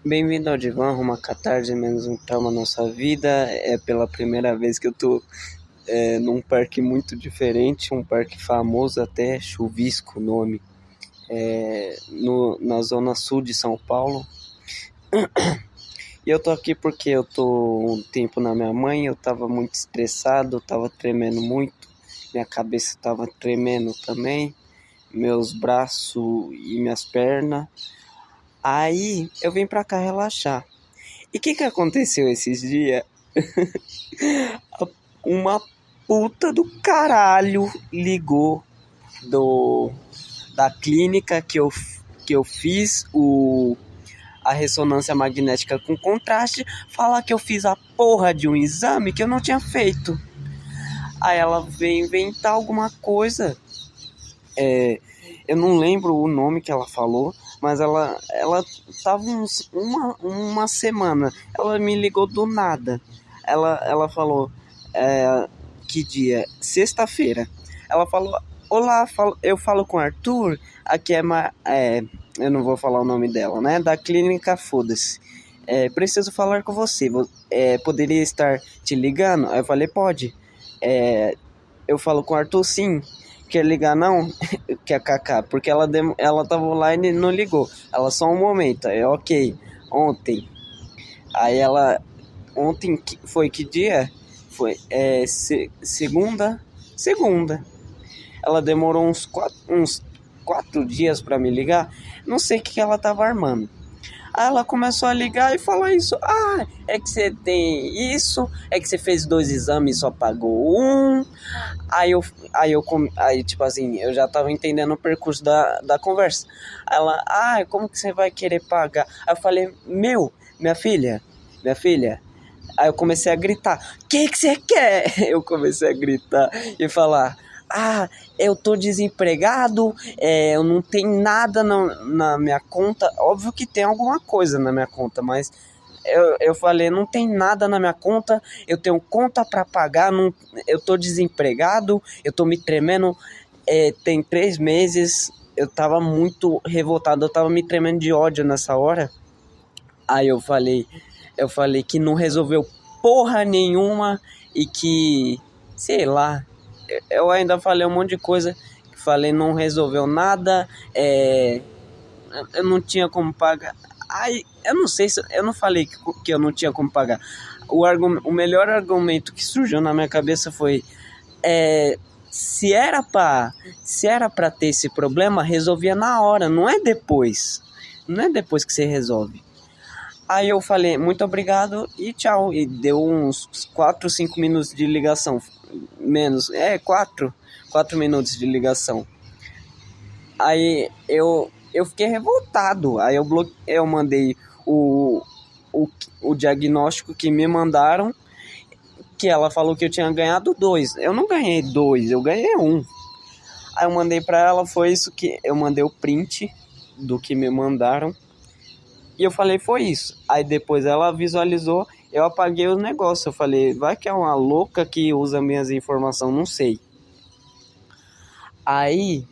Bem-vindo ao Divã, uma catarse menos um trauma na nossa vida. É pela primeira vez que eu tô num parque muito diferente, um parque famoso até, Chuvisco o nome, na zona sul de São Paulo. E eu tô aqui porque eu tô um tempo na minha mãe, eu tava muito estressado, eu tava tremendo muito, minha cabeça tava tremendo também, meus braços e minhas pernas. Aí eu vim pra cá relaxar. E o que aconteceu esses dias? Uma puta do caralho ligou da clínica que eu fiz a ressonância magnética com contraste, falar que eu fiz a porra de um exame que eu não tinha feito. Aí ela veio inventar alguma coisa. Eu não lembro o nome que ela falou, mas ela tava uma semana. Ela me ligou do nada. Ela falou, que dia? Sexta-feira. Ela falou, olá, eu falo com o Arthur, aqui eu não vou falar o nome dela, né? Da clínica, foda-se. Preciso falar com você. Poderia estar te ligando? Aí eu falei, pode. Eu falo com o Arthur, sim. Quer ligar não? Que é a Kaká, porque ela tava online e não ligou. Ela só um momento, ok, ontem. Aí ontem foi que dia? Foi segunda. Ela demorou uns 4 dias pra me ligar. Não sei o que ela tava armando. Aí ela começou a ligar e falar isso. Ah, é que você tem isso, é que você fez 2 exames e só pagou um. Aí, tipo assim, eu já tava entendendo o percurso da conversa. Ela, como que você vai querer pagar? Aí eu falei, minha filha. Aí eu comecei a gritar, que você quer? Eu comecei a gritar e falar, eu tô desempregado, eu não tenho nada na minha conta. Óbvio que tem alguma coisa na minha conta, mas eu falei, não tem nada na minha conta, eu tenho conta pra pagar, eu tô desempregado, eu tô me tremendo, tem 3 meses, eu tava muito revoltado, eu tava me tremendo de ódio nessa hora. Aí eu falei que não resolveu porra nenhuma e que, sei lá, eu ainda falei um monte de coisa, falei não resolveu nada, eu não tinha como pagar. Aí, eu não sei se eu não falei que eu não tinha como pagar. O melhor argumento que surgiu na minha cabeça foi, se era pra ter esse problema, resolvia na hora, não é depois que você resolve. Aí eu falei, muito obrigado e tchau. E deu uns 4, 5 minutos de ligação. Menos, 4 minutos de ligação. Aí eu fiquei revoltado. Aí eu mandei o diagnóstico que me mandaram, que ela falou que eu tinha ganhado 2. Eu não ganhei 2, eu ganhei 1. Aí eu mandei pra ela, foi isso que eu mandei o print do que me mandaram. E eu falei, foi isso. Aí depois ela visualizou, eu apaguei o negócio. Eu falei, vai que é uma louca que usa minhas informações, não sei. Aí,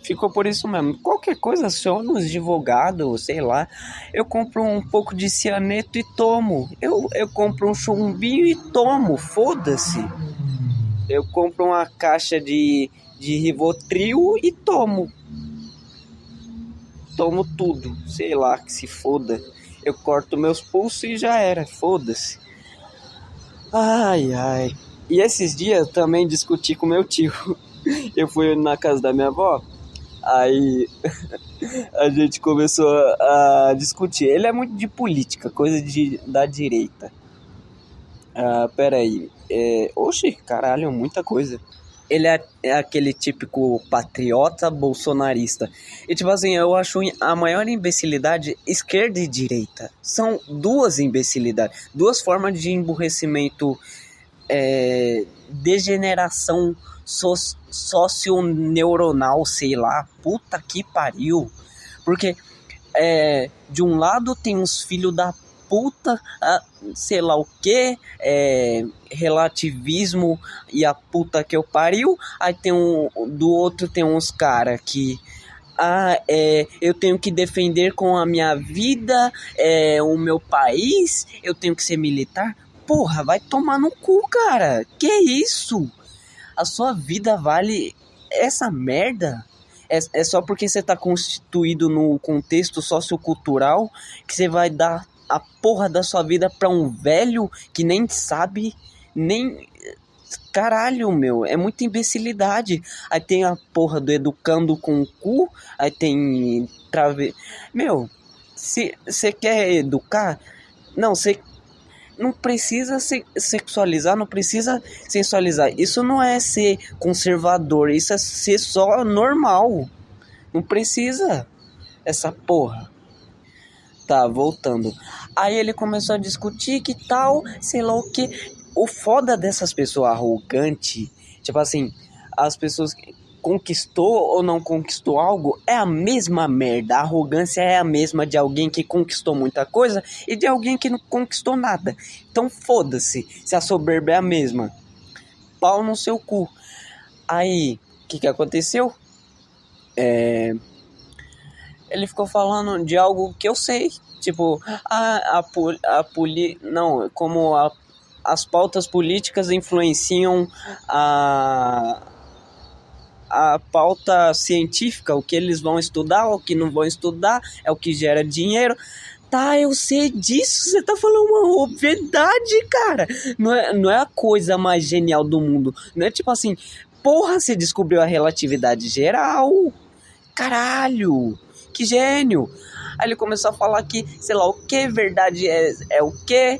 ficou por isso mesmo. Qualquer coisa, aciona os advogados, sei lá. Eu compro um pouco de cianeto e tomo. Eu compro um chumbinho e tomo, foda-se. Eu compro uma caixa de Rivotril e tomo tudo, sei lá, que se foda. Eu corto meus pulsos e já era, foda-se. Ai. E esses dias eu também discuti com meu tio. Eu fui na casa da minha avó, aí a gente começou a discutir. Ele é muito de política, coisa da direita. Peraí. Oxi, caralho, muita coisa. Ele é aquele típico patriota bolsonarista. E tipo assim, eu acho a maior imbecilidade esquerda e direita. São 2 imbecilidades, 2 formas de emburrecimento, degeneração socioneuronal, sei lá. Puta que pariu. Porque de um lado tem uns filhos da puta, sei lá o que, relativismo e a puta que eu pariu. Aí do outro tem uns cara que Eu tenho que defender com a minha vida o meu país, eu tenho que ser militar. Porra, vai tomar no cu, cara. Que isso? A sua vida vale essa merda? É só porque você tá constituído no contexto sociocultural que você vai dar a porra da sua vida pra um velho que nem sabe, nem... Caralho, meu, é muita imbecilidade. Aí tem a porra do educando com o cu, aí tem Meu, se você quer educar, não, você não precisa sexualizar, não precisa sensualizar. Isso não é ser conservador, isso é ser só normal. Não precisa essa porra. Tá, voltando. Aí ele começou a discutir que tal, sei lá o que. O foda dessas pessoas arrogantes, tipo assim, as pessoas que conquistou ou não conquistou algo, é a mesma merda. A arrogância é a mesma de alguém que conquistou muita coisa e de alguém que não conquistou nada. Então foda-se, se a soberba é a mesma. Pau no seu cu. Aí, o que aconteceu? Ele ficou falando de algo que eu sei. Tipo, as pautas políticas influenciam a pauta científica, o que eles vão estudar, o que não vão estudar, é o que gera dinheiro. Tá, eu sei disso, você tá falando uma obviedade, cara. Não é a coisa mais genial do mundo. Não é tipo assim, porra, você descobriu a relatividade geral. Caralho, que gênio. Aí ele começou a falar que, sei lá, o que verdade é o que.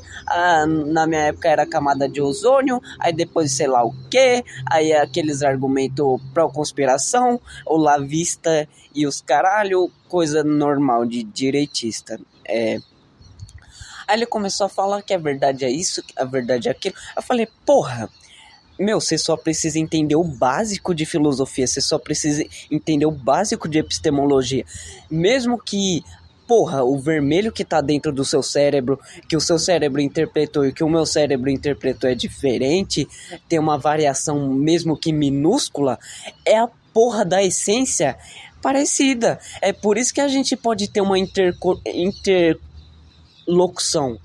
Na minha época era camada de ozônio. Aí depois sei lá o que. Aí aqueles argumentos pró-conspiração, o lavista e os caralho, coisa normal de direitista. Aí ele começou a falar que a verdade é isso, a verdade é aquilo. Eu falei, porra, meu, você só precisa entender o básico de filosofia, você só precisa entender o básico de epistemologia. Mesmo que, porra, o vermelho que tá dentro do seu cérebro, que o seu cérebro interpretou e que o meu cérebro interpretou é diferente, tem uma variação mesmo que minúscula, é a porra da essência parecida. É por isso que a gente pode ter uma interlocução.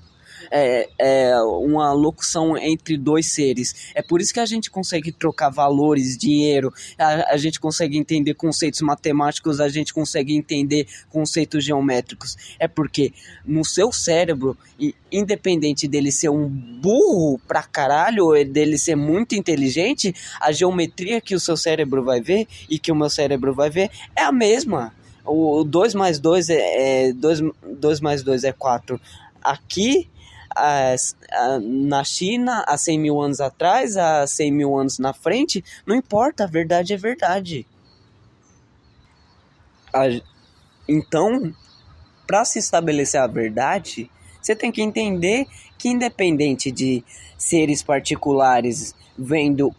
Uma locução entre dois seres. É por isso que a gente consegue trocar valores, dinheiro, a gente consegue entender conceitos matemáticos, a gente consegue entender conceitos geométricos. É porque no seu cérebro, independente dele ser um burro pra caralho ou dele ser muito inteligente, a geometria que o seu cérebro vai ver e que o meu cérebro vai ver é a mesma. O 2 mais 2 2 mais 2 é 4. Aqui na China, há 100 mil anos atrás, há 100 mil anos na frente, não importa, a verdade é verdade. Então, para se estabelecer a verdade, você tem que entender que independente de seres particulares vendo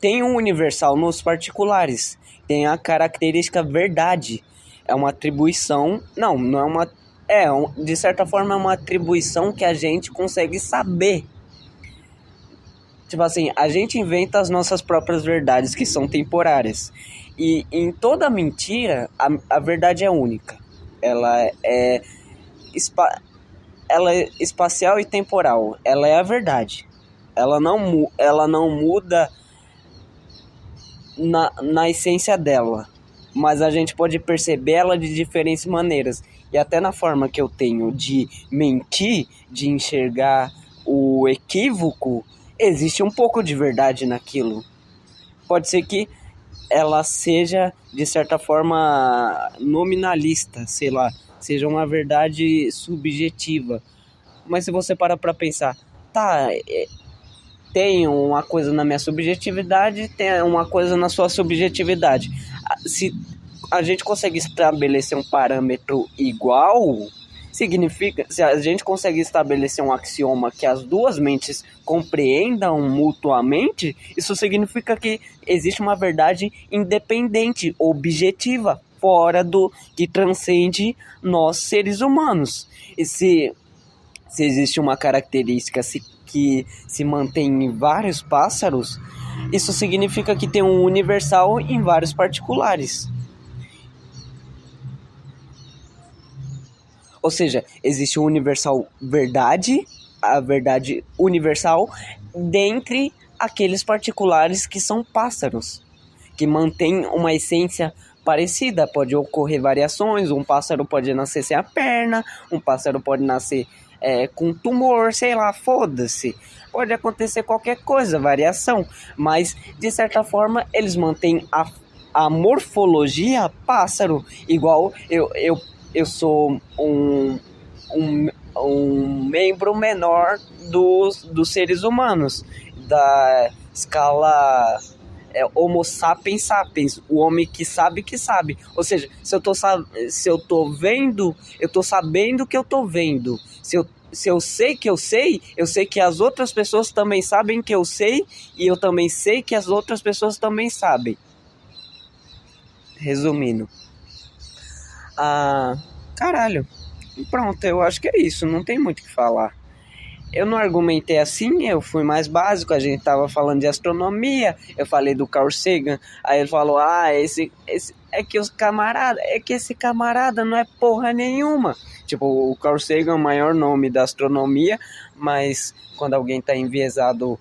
tem um universal nos particulares, tem a característica verdade, é uma atribuição, não é uma... de certa forma é uma atribuição que a gente consegue saber. Tipo assim, a gente inventa as nossas próprias verdades, que são temporárias. E em toda mentira, a verdade é única. Ela é espacial e temporal. Ela é a verdade. Ela não muda na essência dela. Mas a gente pode perceber ela de diferentes maneiras. E até na forma que eu tenho de mentir, de enxergar o equívoco, existe um pouco de verdade naquilo. Pode ser que ela seja, de certa forma, nominalista, sei lá, seja uma verdade subjetiva. Mas se você parar pra pensar, tem uma coisa na minha subjetividade, tem uma coisa na sua subjetividade. Se a gente consegue estabelecer um parâmetro igual, significa, se a gente consegue estabelecer um axioma que as duas mentes compreendam mutuamente, isso significa que existe uma verdade independente, objetiva, fora do que transcende nós seres humanos. E se existe uma característica que se mantém em vários pássaros, isso significa que tem um universal em vários particulares. Ou seja, existe o universal verdade, a verdade universal, dentre aqueles particulares que são pássaros, que mantêm uma essência parecida. Pode ocorrer variações, um pássaro pode nascer sem a perna, um pássaro pode nascer com tumor, sei lá, foda-se. Pode acontecer qualquer coisa, variação, mas de certa forma eles mantêm a morfologia pássaro, igual eu sou um membro menor dos seres humanos, da escala Homo sapiens sapiens, o homem que sabe. Ou seja, se eu tô vendo, eu tô sabendo que eu tô vendo. Se eu sei que eu sei que as outras pessoas também sabem que eu sei, e eu também sei que as outras pessoas também sabem. Resumindo. Caralho. Pronto, eu acho que é isso, não tem muito o que falar. Eu não argumentei assim, eu fui mais básico, a gente tava falando de astronomia, eu falei do Carl Sagan, aí ele falou, esse camarada não é porra nenhuma. Tipo, o Carl Sagan é o maior nome da astronomia, mas quando alguém tá enviesado,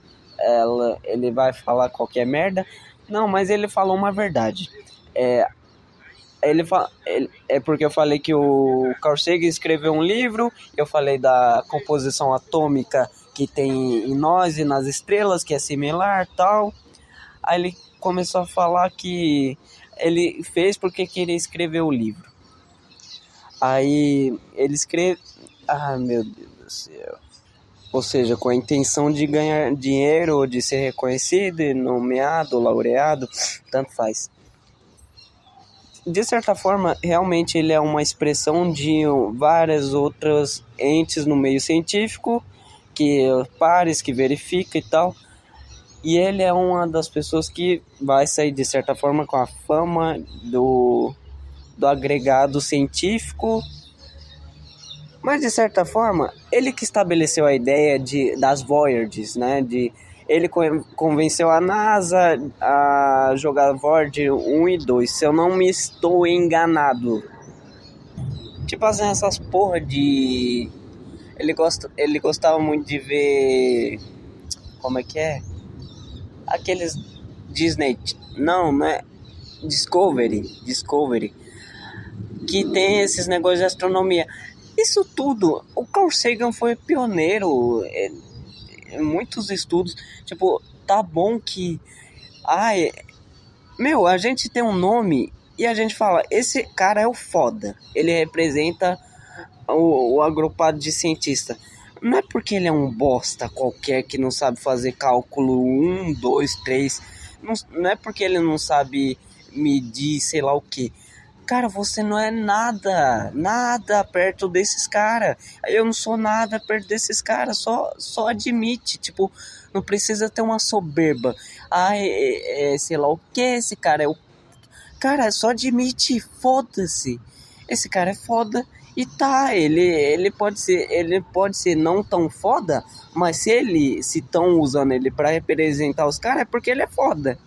ele vai falar qualquer merda. Não, mas ele falou uma verdade. É porque eu falei que o Carl Sagan escreveu um livro, eu falei da composição atômica que tem em nós e nas estrelas, que é similar, tal. Aí ele começou a falar que ele fez porque queria escrever o livro. Aí ele escreve... meu Deus do céu. Ou seja, com a intenção de ganhar dinheiro, ou de ser reconhecido, nomeado, laureado, tanto faz. De certa forma, realmente ele é uma expressão de várias outras entes no meio científico, que pares, que verifica e tal. E ele é uma das pessoas que vai sair, de certa forma, com a fama do agregado científico. Mas, de certa forma, ele que estabeleceu a ideia das Voyages, né? Ele convenceu a NASA a jogar Voyager 1 e 2, se eu não me estou enganado. Tipo assim, essas porra de... Ele gostava muito de ver... Como é que é? Aqueles Disney... Não é... Discovery. Que tem esses negócios de astronomia. Isso tudo, o Carl Sagan foi pioneiro em muitos estudos. Tipo, tá bom que... a gente tem um nome e a gente fala, esse cara é o foda. Ele representa o agrupado de cientista. Não é porque ele é um bosta qualquer que não sabe fazer cálculo 1, 2, 3. Não é porque ele não sabe medir sei lá o que. Cara, você não é nada perto desses caras. Eu não sou nada perto desses caras, só admite, tipo, não precisa ter uma soberba. Sei lá o que, esse cara é o... Cara, só admite, foda-se. Esse cara é foda e tá, ele pode ser não tão foda, mas se estão usando ele pra representar os caras, é porque ele é foda.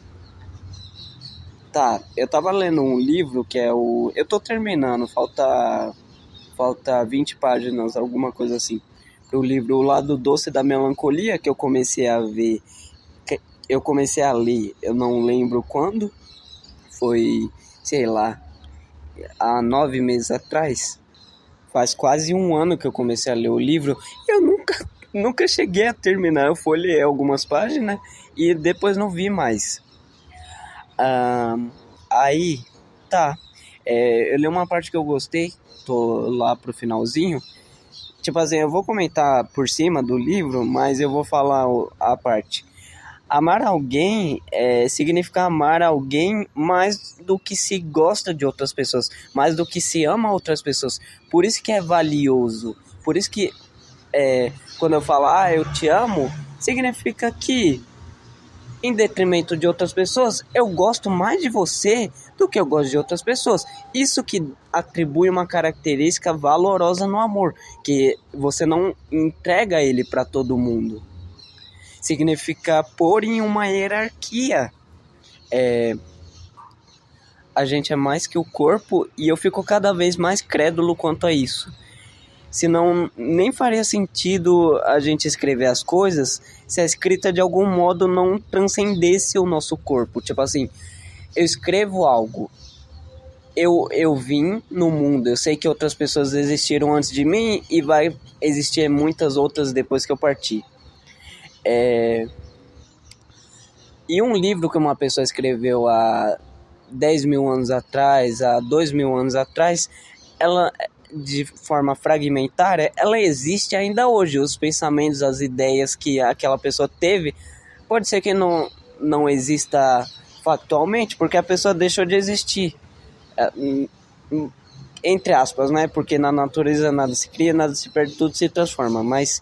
Tá, eu tava lendo um livro que é o... Eu tô terminando, falta 20 páginas, alguma coisa assim. O livro O Lado Doce da Melancolia, que eu comecei a ver... Eu comecei a ler, eu não lembro quando. Foi, sei lá, há 9 meses atrás. Faz quase um ano que eu comecei a ler o livro. E eu nunca cheguei a terminar. Eu folhei algumas páginas e depois não vi mais. Aí, tá, eu li uma parte que eu gostei, tô lá pro finalzinho. Tipo assim, eu vou comentar por cima do livro, mas eu vou falar a parte. Amar alguém significa amar alguém mais do que se gosta de outras pessoas, mais do que se ama outras pessoas. Por isso que é valioso, por isso que quando eu falo, eu te amo, significa que em detrimento de outras pessoas, eu gosto mais de você do que eu gosto de outras pessoas. Isso que atribui uma característica valorosa no amor, que você não entrega ele para todo mundo. Significa pôr em uma hierarquia. A gente é mais que o corpo e eu fico cada vez mais crédulo quanto a isso. Senão nem faria sentido a gente escrever as coisas se a escrita de algum modo não transcendesse o nosso corpo. Tipo assim, eu escrevo algo, eu vim no mundo, eu sei que outras pessoas existiram antes de mim e vai existir muitas outras depois que eu partir. E um livro que uma pessoa escreveu há 10 mil anos atrás, há 2 mil anos atrás, ela, de forma fragmentária, ela existe ainda hoje. Os pensamentos, as ideias que aquela pessoa teve, pode ser que não exista factualmente, porque a pessoa deixou de existir. Entre aspas, né? Porque na natureza nada se cria, nada se perde, tudo se transforma. Mas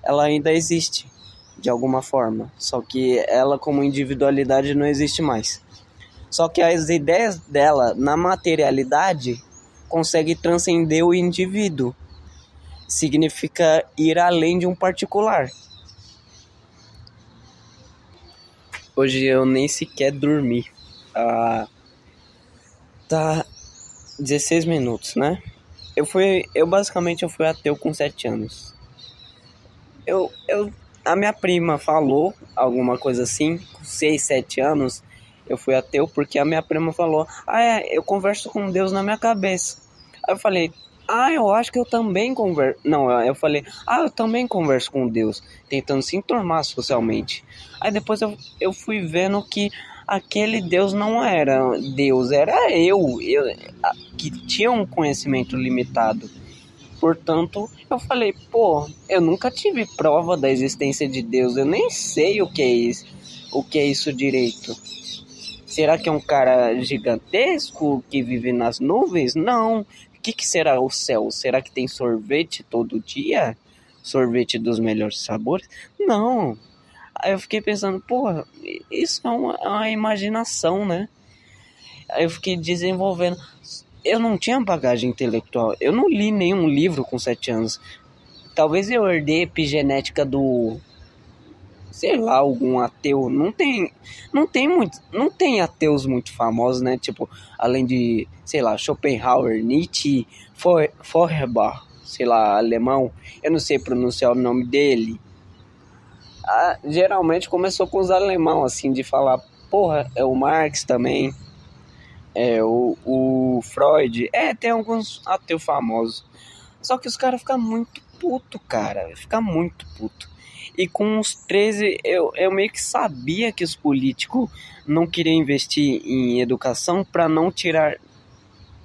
ela ainda existe, de alguma forma. Só que ela, como individualidade, não existe mais. Só que as ideias dela, na materialidade, conseguem transcender o indivíduo. Significa ir além de um particular. Hoje eu nem sequer dormi. Tá 16 minutos, né? Eu basicamente fui ateu com 7 anos. A minha prima falou alguma coisa assim, com 6, 7 anos, eu fui ateu porque a minha prima falou, eu converso com Deus na minha cabeça. Aí eu falei, eu acho que eu também converso. Não, eu falei, eu também converso com Deus, tentando se enturmar socialmente. Aí depois eu fui vendo que aquele Deus não era Deus, era eu que tinha um conhecimento limitado. Portanto, eu falei, eu nunca tive prova da existência de Deus, eu nem sei o que é isso direito. Será que é um cara gigantesco que vive nas nuvens? Não. O que será o céu? Será que tem sorvete todo dia? Sorvete dos melhores sabores? Não. Aí eu fiquei pensando, isso é uma imaginação, né? Aí eu fiquei desenvolvendo. Eu não tinha bagagem intelectual. Eu não li nenhum livro com 7 anos. Talvez eu herdei epigenética do... sei lá, algum ateu. Não tem ateus muito famosos, né? Tipo, além de, sei lá, Schopenhauer, Nietzsche, Feuerbach, sei lá, alemão. Eu não sei pronunciar o nome dele. Geralmente começou com os alemão, assim, de falar, é o Marx também. O Freud. Tem alguns ateus famosos. Só que os caras ficam muito puto, cara. Fica muito puto. E com uns 13, eu meio que sabia que os políticos não queriam investir em educação para não tirar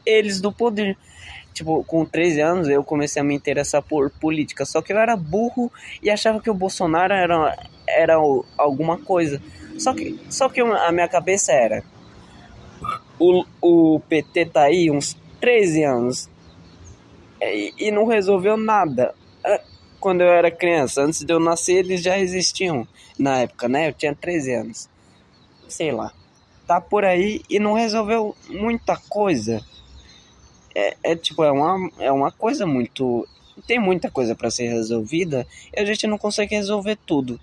eles do poder. Tipo, com 13 anos eu comecei a me interessar por política. Só que eu era burro e achava que o Bolsonaro era alguma coisa. Só que a minha cabeça era... O PT tá aí uns 13 anos e não resolveu nada. Quando eu era criança, antes de eu nascer, eles já existiam na época, né? Eu tinha 13 anos. Sei lá. Tá por aí e não resolveu muita coisa. É uma coisa muito... Tem muita coisa para ser resolvida e a gente não consegue resolver tudo.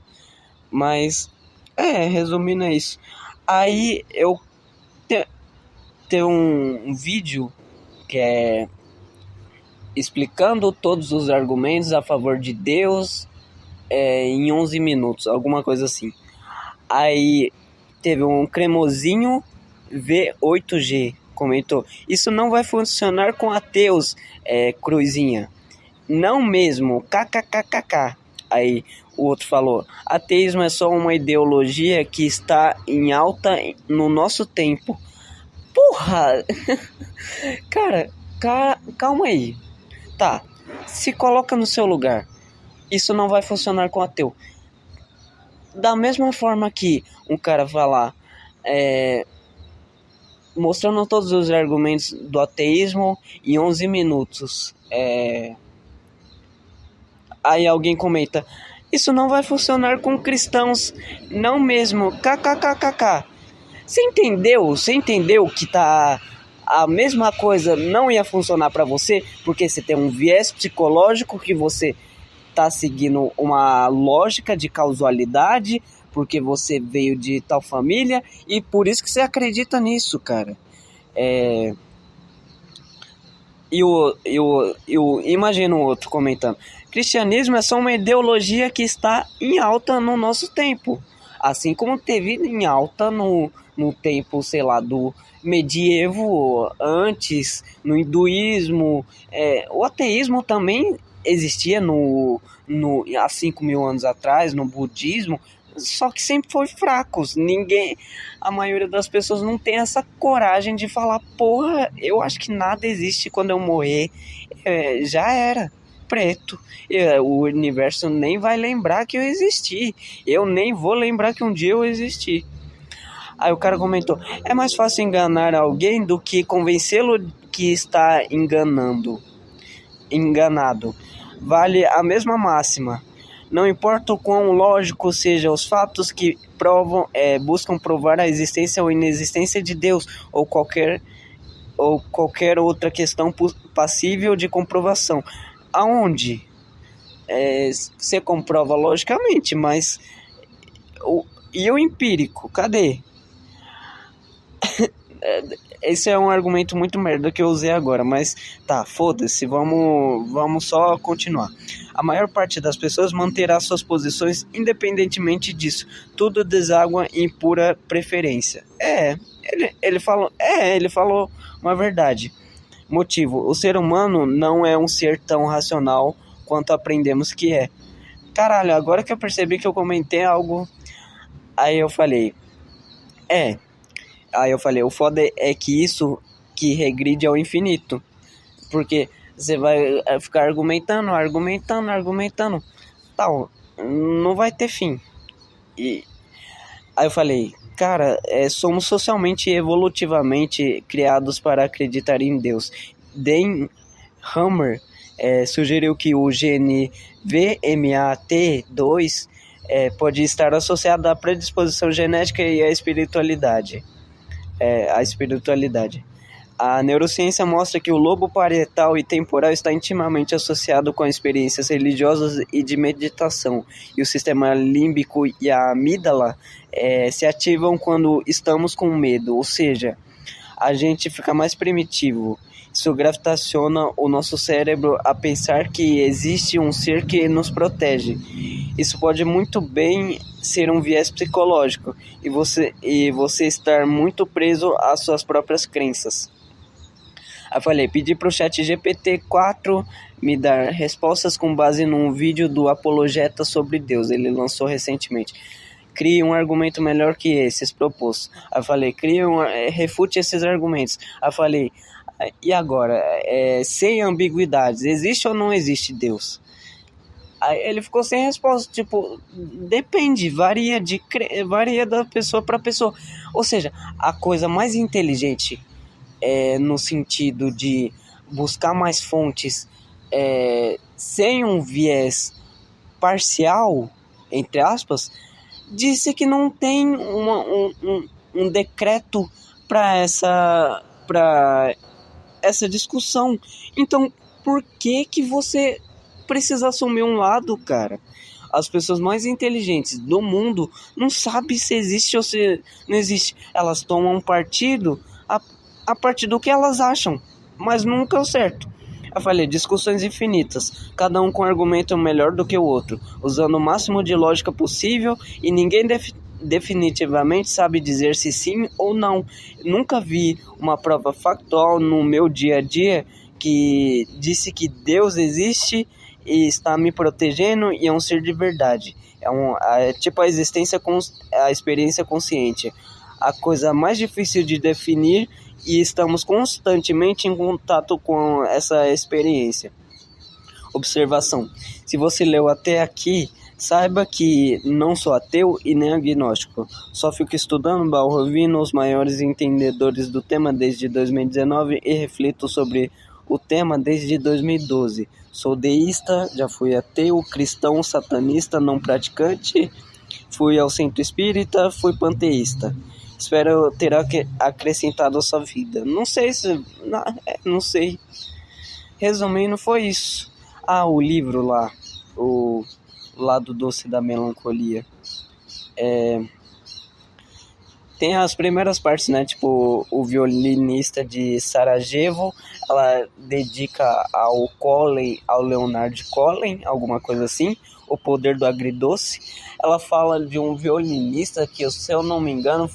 Mas, resumindo é isso. Aí eu tem um vídeo que é explicando todos os argumentos a favor de Deus em 11 minutos, alguma coisa assim. Aí teve um cremosinho V8G comentou, isso não vai funcionar com ateus, cruzinha. Não mesmo, kkkk. Aí o outro falou, ateísmo é só uma ideologia que está em alta no nosso tempo. Porra! Cara, calma aí. Tá, se coloca no seu lugar. Isso não vai funcionar com ateu. Da mesma forma que um cara falar, mostrando todos os argumentos do ateísmo em 11 minutos. Aí alguém comenta, isso não vai funcionar com cristãos. Não mesmo, kkkk. Você entendeu que tá... A mesma coisa não ia funcionar para você, porque você tem um viés psicológico que você tá seguindo uma lógica de causalidade, porque você veio de tal família, e por isso que você acredita nisso, cara. Imagina o outro comentando: cristianismo é só uma ideologia que está em alta no nosso tempo. Assim como teve em alta no tempo, sei lá, do medievo, antes, no hinduísmo. O ateísmo também existia há 5.000 anos atrás, no budismo, só que sempre foi fracos. A maioria das pessoas não tem essa coragem de falar: porra, eu acho que nada existe quando eu morrer. Já era preto. O universo nem vai lembrar que eu existi. Eu nem vou lembrar que um dia eu existi. Aí o cara comentou: é mais fácil enganar alguém do que convencê-lo que está enganado. Vale a mesma máxima. Não importa o quão lógicos sejam os fatos que buscam provar a existência ou inexistência de Deus ou qualquer outra questão passível de comprovação. Aonde? Você comprova logicamente, mas e o empírico? Cadê? Esse é um argumento muito merda que eu usei agora, mas tá, foda-se, vamos só continuar. A maior parte das pessoas manterá suas posições independentemente disso. Tudo deságua em pura preferência. Ele falou uma verdade. Motivo: o ser humano não é um ser tão racional quanto aprendemos que é. Caralho, agora que eu percebi que eu comentei algo, aí eu falei, o foda é que isso que regride ao infinito. Porque você vai ficar argumentando, tal, não vai ter fim. E aí eu falei, cara, somos socialmente e evolutivamente criados para acreditar em Deus. Dan Hammer sugeriu que o gene VMAT2 pode estar associado à predisposição genética e à espiritualidade. A neurociência mostra que o lobo parietal e temporal está intimamente associado com experiências religiosas e de meditação, e o sistema límbico e a amígdala se ativam quando estamos com medo, ou seja, a gente fica mais primitivo. Isso gravitaciona o nosso cérebro a pensar que existe um ser que nos protege. Isso pode muito bem ser um viés psicológico e você estar muito preso às suas próprias crenças. Eu falei, pedi para o ChatGPT-4 me dar respostas com base num vídeo do Apologeta sobre Deus. Ele lançou recentemente. Crie um argumento melhor que esses, propôs. Eu falei, refute esses argumentos. Eu falei, e agora? Sem ambiguidades, existe ou não existe Deus? Aí ele ficou sem resposta, tipo, depende, varia da pessoa para pessoa. Ou seja, a coisa mais inteligente no sentido de buscar mais fontes sem um viés parcial, entre aspas, disse que não tem um decreto para essa discussão. Então, por que você precisa assumir um lado, cara? As pessoas mais inteligentes do mundo não sabem se existe ou se não existe. Elas tomam partido a partir do que elas acham, mas nunca é o certo. Eu falei, discussões infinitas, cada um com um argumento melhor do que o outro, usando o máximo de lógica possível, e ninguém definitivamente sabe dizer se sim ou não. Nunca vi uma prova factual no meu dia a dia que disse que Deus existe e está me protegendo e é um ser de verdade. Tipo a experiência consciente. A coisa mais difícil de definir, e estamos constantemente em contato com essa experiência. Observação: se você leu até aqui, saiba que não sou ateu e nem agnóstico. Só fico estudando, ouvindo os maiores entendedores do tema desde 2019 e reflito sobre o tema desde 2012. Sou deísta, já fui ateu, cristão, satanista, não praticante, fui ao centro espírita, fui panteísta. Espero ter acrescentado a sua vida. Não sei. Resumindo, foi isso. O livro lá, o Lado Doce da Melancolia. tem as primeiras partes, né? Tipo, o violinista de Sarajevo, ela dedica ao Colen, ao Leonard Cohen, alguma coisa assim, O Poder do Agridoce. Ela fala de um violinista que, se eu não me engano,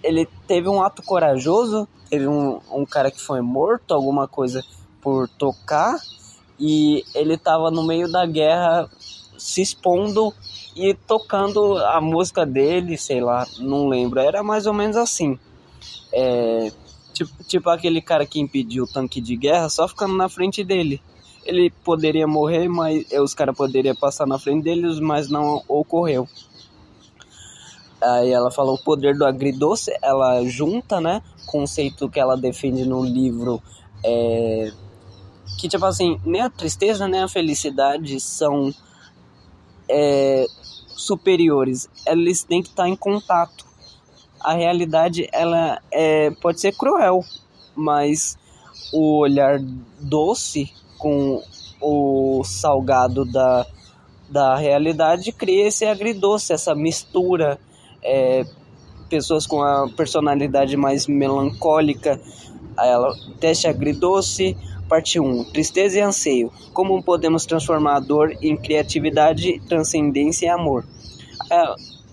ele teve um ato corajoso, teve um cara que foi morto, alguma coisa, por tocar, e ele estava no meio da guerra se expondo e tocando a música dele, sei lá, não lembro, era mais ou menos assim. Tipo aquele cara que impediu o tanque de guerra só ficando na frente dele. Ele poderia morrer, mas os caras poderiam passar na frente deles, mas não ocorreu. Aí ela fala o poder do agridoce, ela junta, né, conceito que ela defende no livro, que tipo assim, nem a tristeza nem a felicidade são superiores, eles têm que estar em contato. A realidade, ela pode ser cruel, mas o olhar doce com o salgado da realidade cria esse agridoce, essa mistura. Pessoas com a personalidade mais melancólica. Aí ela, teste agridoce, parte 1, tristeza e anseio. Como podemos transformar a dor em criatividade, transcendência e amor?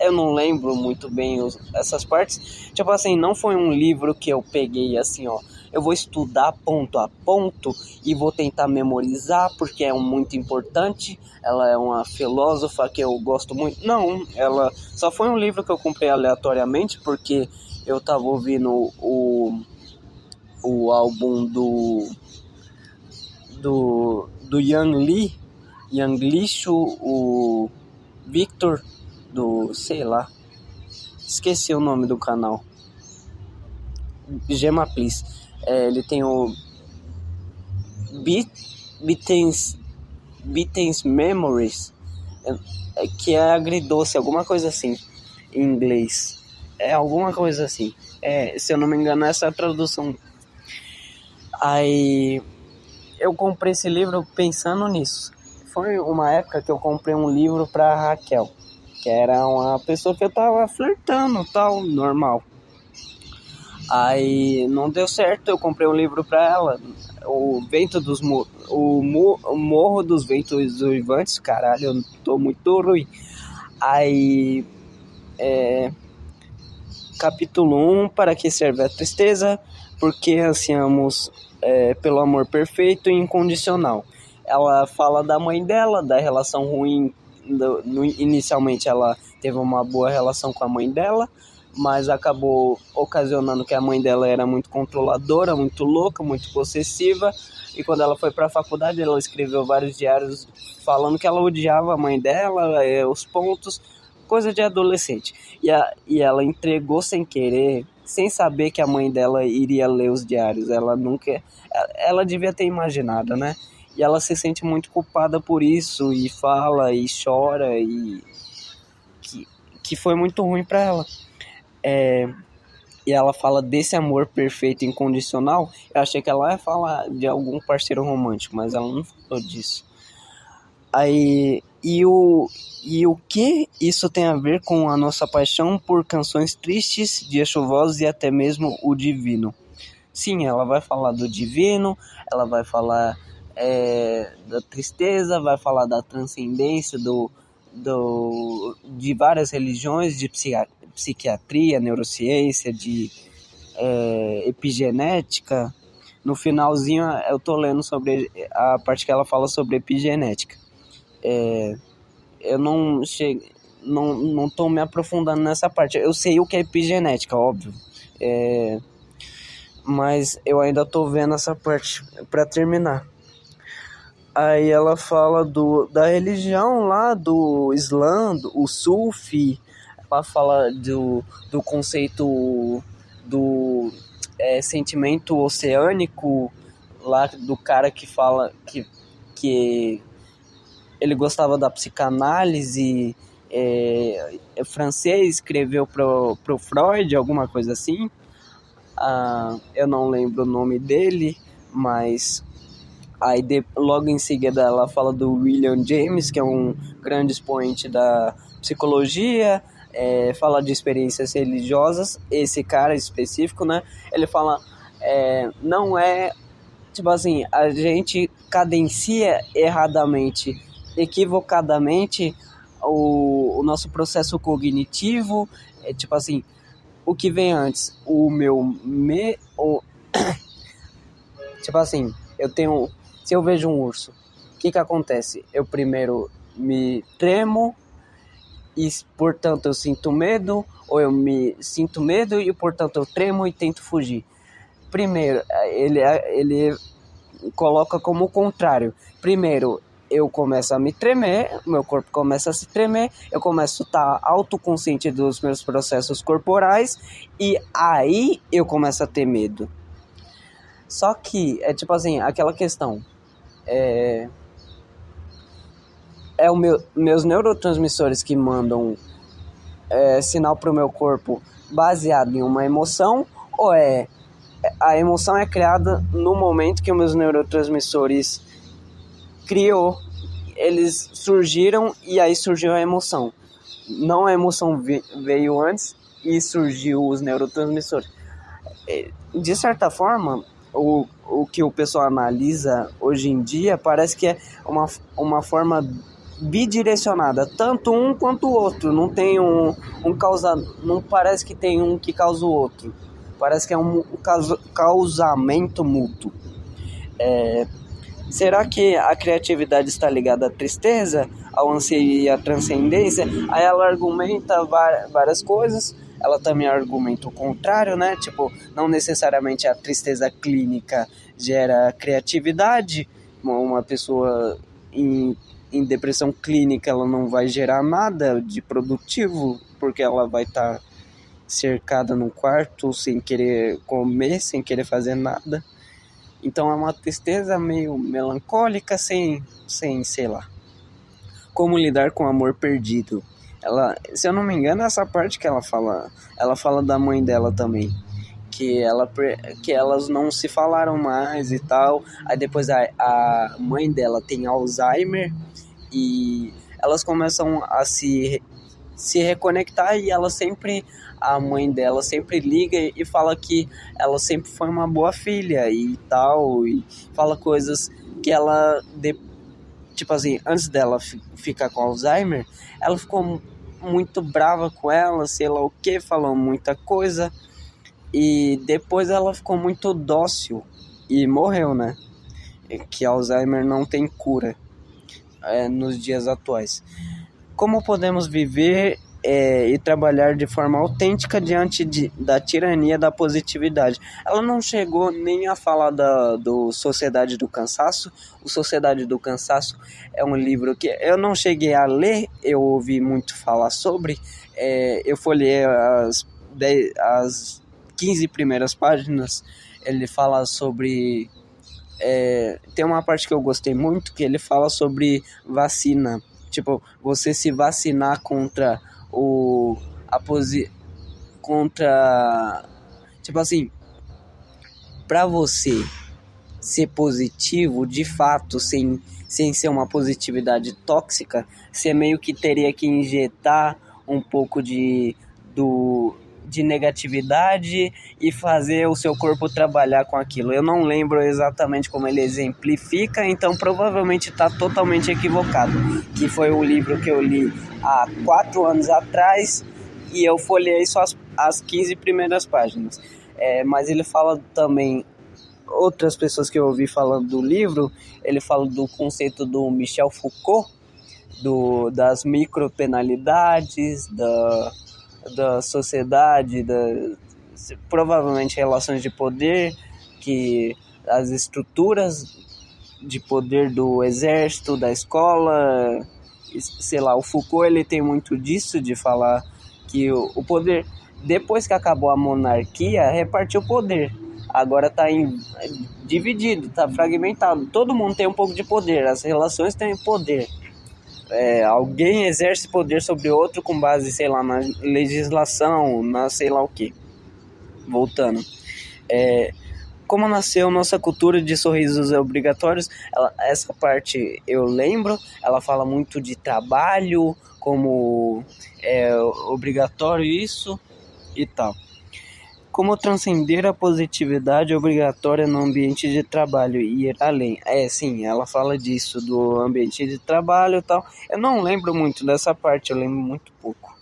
Eu não lembro muito bem essas partes. Tipo assim, não foi um livro que eu peguei assim, ó, eu vou estudar ponto a ponto e vou tentar memorizar porque é muito importante. Ela é uma filósofa que eu gosto muito. Não, ela só foi um livro que eu comprei aleatoriamente porque eu tava ouvindo o álbum do Yang Lixo, o Victor, sei lá, esqueci o nome do canal, Gema Please. Ele tem o Beatles Memories, que é agridoce, alguma coisa assim, em inglês. Alguma coisa assim. Se eu não me engano, essa é a tradução. Aí eu comprei esse livro pensando nisso. Foi uma época que eu comprei um livro pra Raquel, que era uma pessoa que eu tava flertando, tal, normal. Aí não deu certo, eu comprei um livro pra ela, o Morro dos Ventos Uivantes, caralho, eu tô muito ruim. Aí, capítulo 1, para que serve a tristeza? Porque ansiamos pelo amor perfeito e incondicional. Ela fala da mãe dela, da relação ruim. Inicialmente ela teve uma boa relação com a mãe dela, mas acabou ocasionando que a mãe dela era muito controladora, muito louca, muito possessiva, e quando ela foi para a faculdade ela escreveu vários diários falando que ela odiava a mãe dela, os pontos, coisa de adolescente, e ela entregou sem querer, sem saber que a mãe dela iria ler os diários. Ela devia ter imaginado, né? E ela se sente muito culpada por isso, e fala e chora, e que foi muito ruim para ela. E ela fala desse amor perfeito e incondicional. Eu achei que ela ia falar de algum parceiro romântico, mas ela não falou disso. Aí, e o que isso tem a ver com a nossa paixão por canções tristes, dias chuvosos e até mesmo o divino? Sim, ela vai falar do divino, ela vai falar da tristeza, vai falar da transcendência, de várias religiões, de psiquiatria, neurociência, de epigenética. No finalzinho eu tô lendo sobre a parte que ela fala sobre epigenética. Eu não tô me aprofundando nessa parte. Eu sei o que é epigenética, óbvio, mas eu ainda tô vendo essa parte para terminar. Aí ela fala da religião lá, do Islã, o Sufi. Ela fala do conceito do sentimento oceânico, lá do cara que fala que ele gostava da psicanálise, francês, escreveu pro Freud, alguma coisa assim. Eu não lembro o nome dele, mas aí logo em seguida ela fala do William James, que é um grande expoente da psicologia. fala de experiências religiosas, esse cara específico, né? Ele fala, não é, tipo assim, a gente cadencia erradamente, equivocadamente o nosso processo cognitivo, tipo assim, o que vem antes, tipo assim, se eu vejo um urso, o que acontece? Eu primeiro me tremo e, portanto, eu sinto medo, ou eu me sinto medo e, portanto, eu tremo e tento fugir. Primeiro, ele coloca como o contrário. Primeiro, eu começo a me tremer, meu corpo começa a se tremer, eu começo a estar autoconsciente dos meus processos corporais e aí eu começo a ter medo. Só que, tipo assim, aquela questão, meus neurotransmissores que mandam sinal para o meu corpo baseado em uma emoção, ou a emoção é criada no momento que os meus neurotransmissores criou, eles surgiram e aí surgiu a emoção. Não a emoção veio antes e surgiu os neurotransmissores. De certa forma, o que o pessoal analisa hoje em dia parece que é uma forma bidirecionada, tanto um quanto o outro. Não tem não parece que tem um que causa o outro. Parece que é um causamento mútuo. Será que a criatividade está ligada à tristeza, ao anseio e à transcendência? Aí ela argumenta várias coisas. Ela também argumenta o contrário, né? Tipo, não necessariamente a tristeza clínica gera criatividade. Uma pessoa em depressão clínica, ela não vai gerar nada de produtivo, porque ela vai estar cercada num quarto, sem querer comer, sem querer fazer nada. Então é uma tristeza meio melancólica, sem sei lá. Como lidar com o amor perdido. Ela, se eu não me engano, essa parte que ela fala da mãe dela também. Que elas não se falaram mais e tal. Aí depois a mãe dela tem Alzheimer e elas começam a se reconectar e a mãe dela sempre liga e fala que ela sempre foi uma boa filha e tal, e fala coisas que ela, tipo assim, antes dela ficar com Alzheimer, ela ficou muito brava com ela, sei lá o que, falou muita coisa, e depois ela ficou muito dócil e morreu, né? Que Alzheimer não tem cura nos dias atuais. Como podemos viver e trabalhar de forma autêntica diante da tirania da positividade? Ela não chegou nem a falar do Sociedade do Cansaço. O Sociedade do Cansaço é um livro que eu não cheguei a ler, eu ouvi muito falar sobre. Eu folhei as 15 primeiras páginas. Ele fala sobre... tem uma parte que eu gostei muito, que ele fala sobre vacina. Tipo, você se vacinar contra tipo assim, pra você ser positivo, de fato, sem ser uma positividade tóxica, você meio que teria que injetar um pouco de negatividade e fazer o seu corpo trabalhar com aquilo. Eu não lembro exatamente como ele exemplifica, então provavelmente está totalmente equivocado. Que foi um livro que eu li há 4 anos atrás e eu folhei só as 15 primeiras páginas. Mas ele fala também, outras pessoas que eu ouvi falando do livro, ele fala do conceito do Michel Foucault, das micropenalidades, da sociedade, provavelmente relações de poder, que as estruturas de poder do exército, da escola, sei lá, o Foucault ele tem muito disso, de falar que o poder, depois que acabou a monarquia, repartiu o poder. Agora está dividido, está fragmentado, todo mundo tem um pouco de poder, as relações têm poder. Alguém exerce poder sobre outro com base, sei lá, na legislação, na sei lá o que. Voltando. como nasceu nossa cultura de sorrisos obrigatórios, essa parte eu lembro. Ela fala muito de trabalho, como é obrigatório isso e tal. Como transcender a positividade obrigatória no ambiente de trabalho e ir além. Sim, ela fala disso, do ambiente de trabalho e tal. Eu não lembro muito dessa parte, eu lembro muito pouco.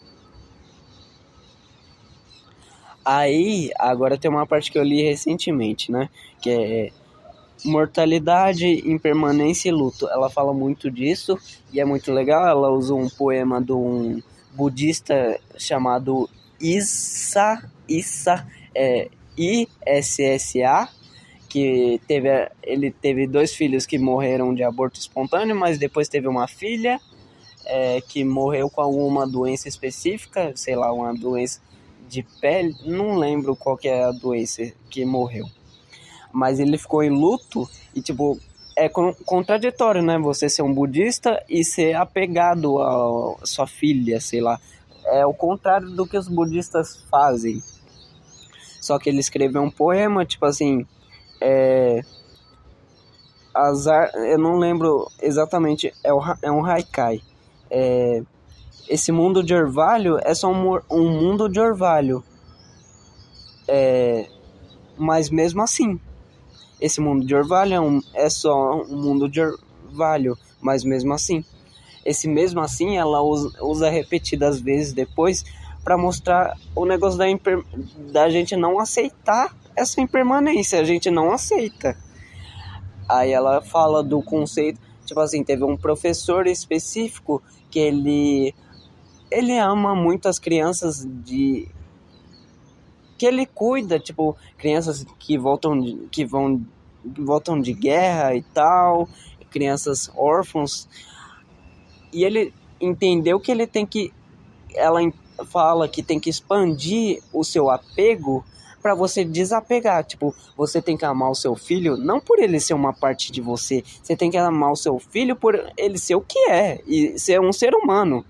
Aí, agora tem uma parte que eu li recentemente, né? Que é mortalidade, impermanência e luto. Ela fala muito disso e é muito legal. Ela usa um poema de um budista chamado Issa, Issa que ele teve 2 filhos que morreram de aborto espontâneo, mas depois teve uma filha que morreu com alguma doença específica, sei lá, uma doença de pele, não lembro qual que é a doença que morreu. Mas ele ficou em luto e, tipo, é contraditório, né? Você ser um budista e ser apegado a sua filha, sei lá. É o contrário do que os budistas fazem. Só que ele escreveu um poema, tipo assim, eu não lembro exatamente, é um haikai. Esse mundo de orvalho é só um mundo de orvalho. Mas mesmo assim, esse mundo de orvalho é só um mundo de orvalho, mas mesmo assim. Esse mesmo assim ela usa repetidas vezes depois para mostrar o negócio da gente não aceitar essa impermanência, a gente não aceita. Aí ela fala do conceito, tipo assim, teve um professor específico que ele ama muito as crianças que ele cuida, tipo, crianças que voltam de guerra e tal, crianças órfãos. E ele entendeu que ela fala que tem que expandir o seu apego para você desapegar. Tipo, você tem que amar o seu filho não por ele ser uma parte de você, você tem que amar o seu filho por ele ser o que é e ser um ser humano.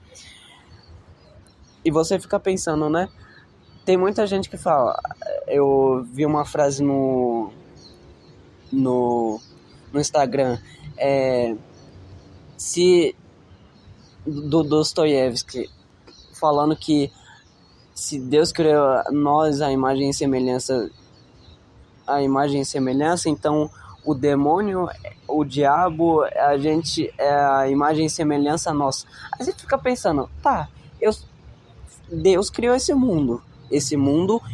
E você fica pensando, né? Tem muita gente que fala, eu vi uma frase no Instagram, do Dostoiévski, falando que se Deus criou nós a imagem e semelhança, então o demônio, o diabo, a gente é a imagem e semelhança nossa. Aí você fica pensando, tá, Deus criou esse mundo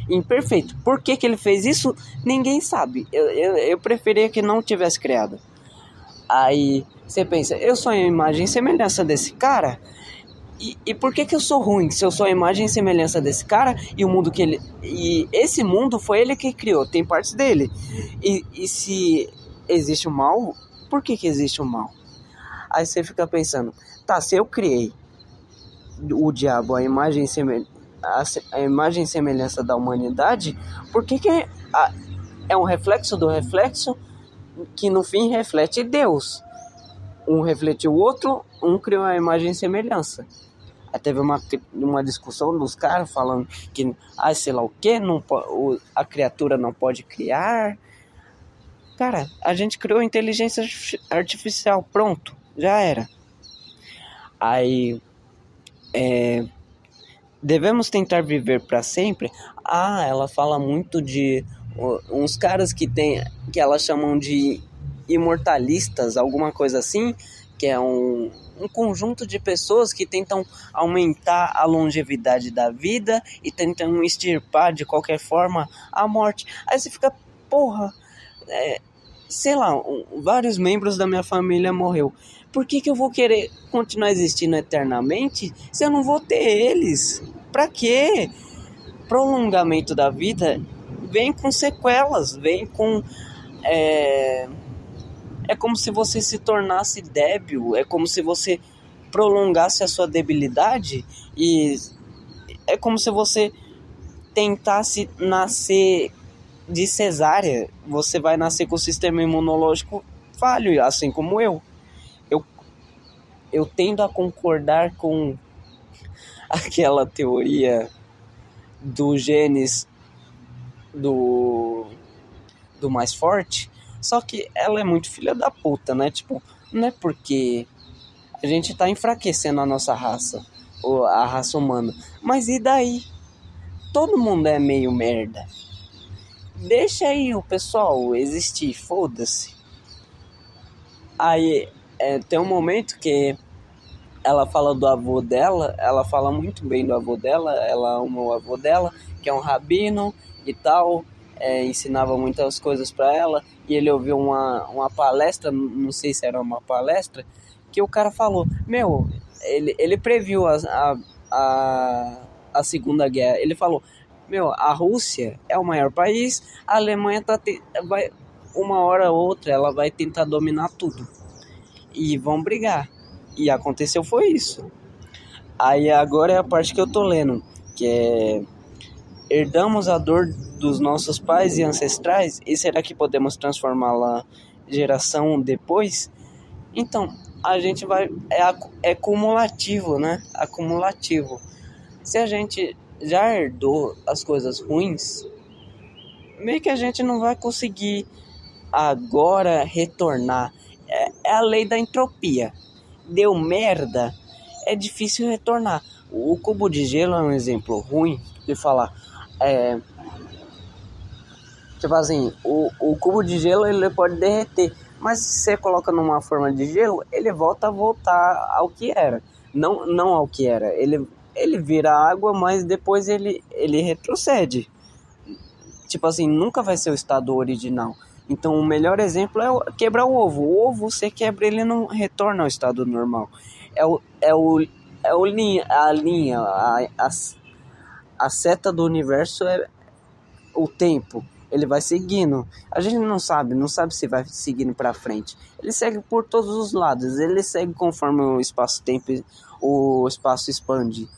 imperfeito. Por que ele fez isso? Ninguém sabe. Eu preferia que não tivesse criado. Aí você pensa, eu sou a imagem e semelhança desse cara? E por que eu sou ruim se eu sou a imagem e semelhança desse cara e o mundo que ele... E esse mundo foi ele que criou, tem partes dele. E se existe o mal, por que existe o mal? Aí você fica pensando, tá, se eu criei o diabo, a imagem e semelhança da humanidade, por que é um reflexo do reflexo que no fim reflete Deus? Um refletiu o outro, um criou a imagem e semelhança. Aí teve uma discussão dos caras falando que, sei lá o que, a criatura não pode criar. Cara, a gente criou inteligência artificial, pronto, já era. Aí, devemos tentar viver para sempre? Ela fala muito de uns caras que ela chamam de imortalistas, alguma coisa assim, que é um conjunto de pessoas que tentam aumentar a longevidade da vida e tentam extirpar de qualquer forma a morte. Aí você fica, porra, sei lá, vários membros da minha família morreu. Por que eu vou querer continuar existindo eternamente se eu não vou ter eles? Pra quê? Prolongamento da vida vem com sequelas, vem com... É como se você se tornasse débil, é como se você prolongasse a sua debilidade e é como se você tentasse nascer de cesárea. Você vai nascer com o sistema imunológico falho, assim como eu. Eu tendo a concordar com aquela teoria dos genes do mais forte. Só que ela é muito filha da puta, né? Tipo, não é porque a gente tá enfraquecendo a nossa raça, ou a raça humana. Mas e daí? Todo mundo é meio merda. Deixa aí o pessoal existir, foda-se. Aí tem um momento que ela fala do avô dela, ela fala muito bem do avô dela, ela ama o avô dela, que é um rabino e tal, ensinava muitas coisas pra ela, e ele ouviu uma palestra, não sei se era uma palestra, que o cara falou, meu, ele previu a Segunda Guerra, ele falou, meu, a Rússia é o maior país, a Alemanha vai, uma hora ou outra, ela vai tentar dominar tudo, e vão brigar. E aconteceu foi isso. Aí agora é a parte que eu tô lendo, que é: herdamos a dor dos nossos pais e ancestrais, e será que podemos transformá-la geração depois? Então, a gente vai... É cumulativo, né? Acumulativo. Se a gente já herdou as coisas ruins, meio que a gente não vai conseguir agora retornar. É a lei da entropia. Deu merda, é difícil retornar. O cubo de gelo é um exemplo ruim de falar. Tipo assim, o cubo de gelo ele pode derreter, mas se você coloca numa forma de gelo, ele volta a voltar ao que era. Não ao que era. Ele vira água, mas depois ele retrocede. Tipo assim, nunca vai ser o estado original. Então o melhor exemplo é quebrar o ovo. O ovo você quebra, ele não retorna ao estado normal. A seta do universo é o tempo. Ele vai seguindo. A gente não sabe se vai seguindo para frente. Ele segue por todos os lados. Ele segue conforme o espaço-tempo, o espaço expande,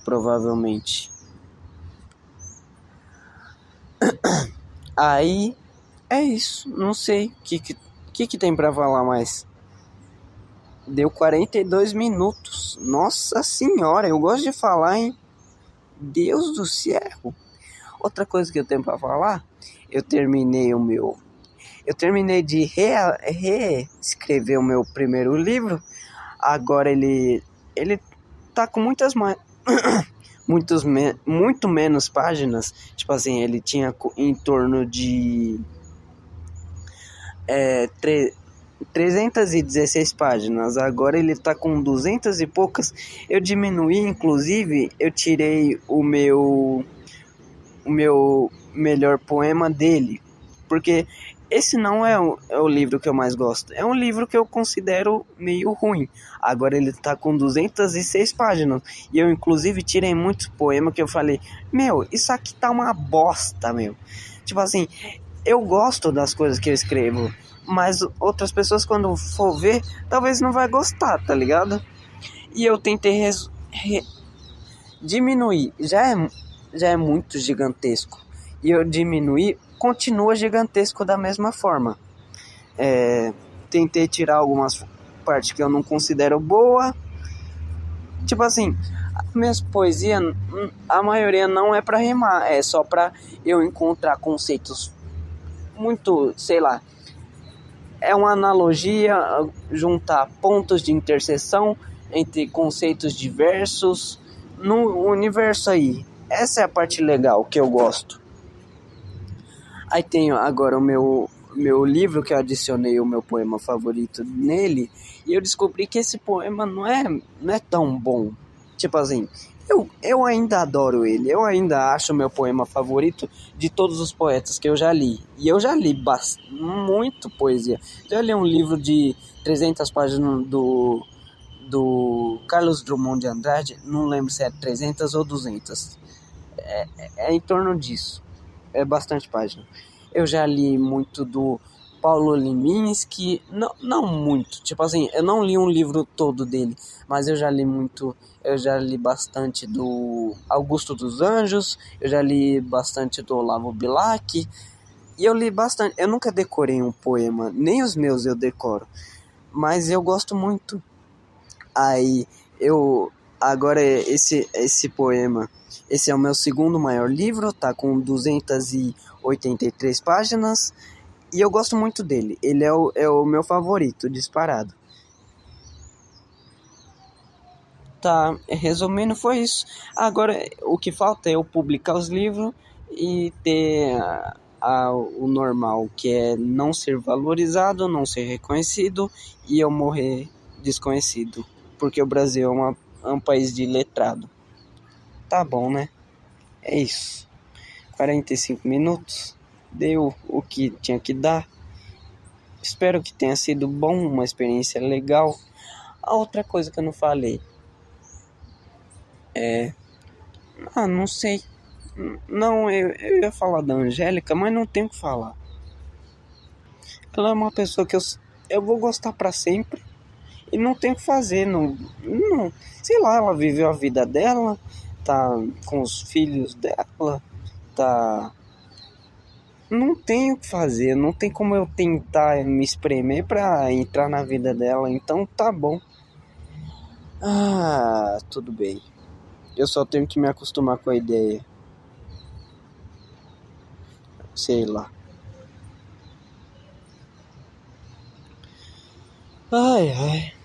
provavelmente. Aí é isso. Não sei o que tem para falar mais. Deu 42 minutos. Nossa senhora, eu gosto de falar, hein? Deus do céu. Outra coisa que eu tenho pra falar, eu terminei de reescrever o meu primeiro livro. Agora ele tá com muito menos páginas. Tipo assim, ele tinha em torno de 316 páginas, agora ele tá com 200 e poucas. Eu diminuí, inclusive, eu tirei o meu melhor poema dele, porque esse não é o livro que eu mais gosto, é um livro que eu considero meio ruim. Agora ele tá com 206 páginas, e eu inclusive tirei muitos poemas que eu falei, meu, isso aqui tá uma bosta, meu. Tipo assim, eu gosto das coisas que eu escrevo, mas outras pessoas quando for ver, talvez não vai gostar, tá ligado? E eu tentei diminuir, já é muito gigantesco. E eu diminuí, continua gigantesco da mesma forma. Tentei tirar algumas partes que eu não considero boa. Tipo assim, minhas poesias, a maioria não é pra rimar, é só pra eu encontrar conceitos muito, sei lá, é uma analogia, juntar pontos de interseção entre conceitos diversos no universo aí. Essa é a parte legal que eu gosto. Aí tenho agora o meu livro que eu adicionei o meu poema favorito nele, e eu descobri que esse poema não é tão bom. Tipo assim, eu ainda adoro ele, eu ainda acho o meu poema favorito de todos os poetas que eu já li. E eu já li muito poesia. Já li um livro de 300 páginas do Carlos Drummond de Andrade, não lembro se é 300 ou 200. É em torno disso. É bastante página. Eu já li muito do Paulo Leminski, não muito, tipo assim, eu não li um livro todo dele, mas eu já li bastante do Augusto dos Anjos, eu já li bastante do Olavo Bilac, e eu li bastante, eu nunca decorei um poema, nem os meus eu decoro, mas eu gosto muito. Aí eu Agora, esse poema, esse é o meu segundo maior livro, tá com 283 páginas, e eu gosto muito dele. Ele é o meu favorito, disparado. Tá, resumindo, foi isso. Agora, o que falta é eu publicar os livros e ter o normal, que é não ser valorizado, não ser reconhecido e eu morrer desconhecido. Porque o Brasil é um país de letrado. Tá bom, né? É isso. 45 minutos. Deu o que tinha que dar. Espero que tenha sido bom, uma experiência legal. A outra coisa que eu não falei é... Ah, não sei. Não, eu ia falar da Angélica, mas não tenho o que falar. Ela é uma pessoa que eu vou gostar pra sempre. E não tem o que fazer. Não, sei lá, ela viveu a vida dela. Tá com os filhos dela. Tá... Não tem o que fazer. Não tem como eu tentar me espremer pra entrar na vida dela. Então tá bom. Ah, tudo bem. Eu só tenho que me acostumar com a ideia. Sei lá. Ai, ai.